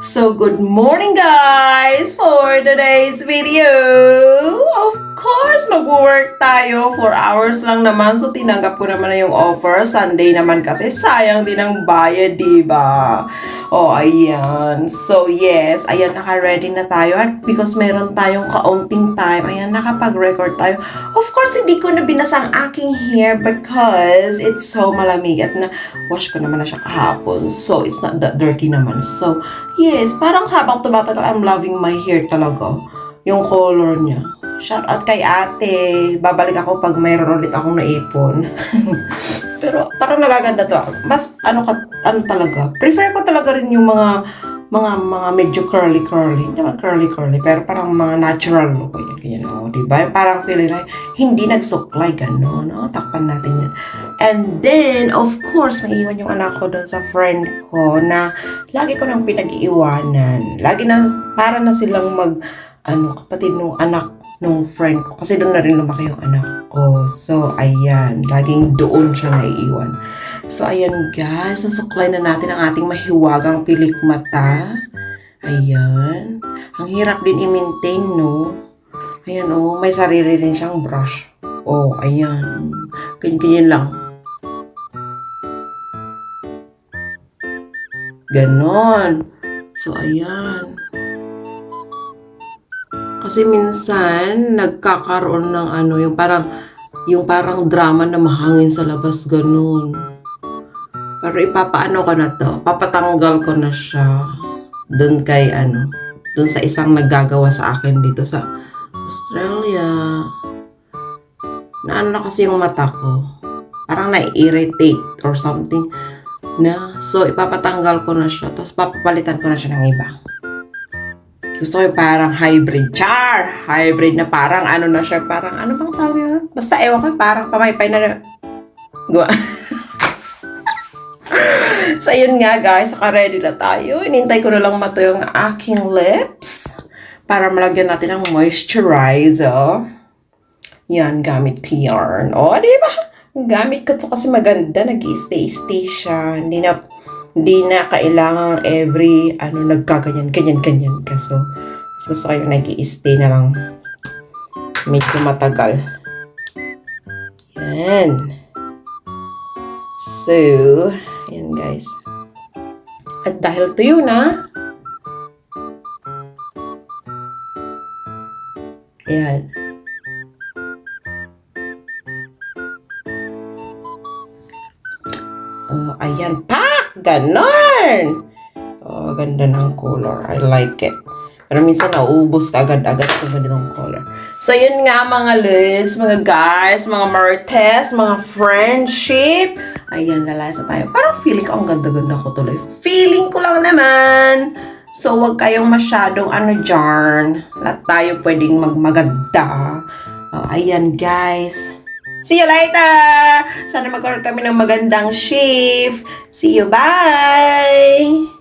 So, good morning guys! For today's video, of course, mag-work tayo. 4 hours lang naman. So, tinanggap ko naman na yung offer. Sunday naman kasi, sayang din ang bayad, diba? Oh, ayan. So, yes. Ayan, naka-ready na tayo. At because meron tayong kaunting time, ayan, nakapag-record tayo. Of course, hindi ko na binasa ang aking hair because it's so malamig. At na-wash ko naman na siya kahapon. So, it's not that dirty naman. So, yes, parang habang tumatagal, I'm loving my hair talaga. Yung color niya. Shout out kay ate. Babalik ako pag mayroon ulit akong naipon. Pero parang nagaganda to. Mas ano talaga. Prefer ko talaga rin yung mga medyo curly. Hindi naman curly, pero parang mga natural look. Ganyan, oh, diba? Parang feeling na hindi nagsuklay, gano'n. No? Takpan natin yan. And then, of course, may iwan yung anak ko doon sa friend ko na lagi ko nang pinag-iiwanan. Lagi na, para na silang kapatid nung anak nung friend ko. Kasi doon na rin lumaki yung anak ko. So, ayan. Laging doon siya naiiwan. So, ayan guys. Nasuklay na natin ang ating mahiwagang pilik mata. Ayan. Ang hirap din i-maintain, no? Ayan, oh. May sarili din siyang brush. Oh, ayan. Ganyan lang. Ganon. So, ayan. Kasi minsan, nagkakaroon ng yung parang drama na mahangin sa labas, ganun. Pero ipapaano ko na to, papatanggal ko na siya dun dun sa isang naggagawa sa akin dito sa Australia. Na kasi yung mata ko. Parang na-irritate or something na. So, ipapatanggal ko na siya, tapos papapalitan ko na siya ng iba. Gusto ko yung parang hybrid. Hybrid na parang na siya. Parang ano bang tawag yun? Basta ewan ko, parang pamaypay na. Gawa. So, yun nga guys. Naka-ready na tayo. Inintay ko na lang matuyo yung aking lips. Para malagyan natin ng moisturizer. Yan, gamit ko yarn. O, diba? Gamit ko to kasi maganda. Nag-i-stay siya. Hindi na kailangan every, ganyan ka. So, gusto ko yung nag-i-stay na lang. Medyo matagal. Yan. So, yan guys. At dahil tuyo na, yan. Oh, ayan pa! Ganon! Oh, ganda ng color. I like it. Pero minsan nauubos ka agad-agad kung ganda ng color. So, yun nga mga lids, mga guys, mga marites, mga friendship. Ayan, lalasa tayo. Parang feeling ko, ang ganda-ganda ko tuloy. Feeling ko lang naman. So, wag kayong masyadong dyan. Lahat tayo pwedeng magmaganda. Oh, ayan guys. See you later! Sana magkaroon kami ng magandang shift. See you, bye!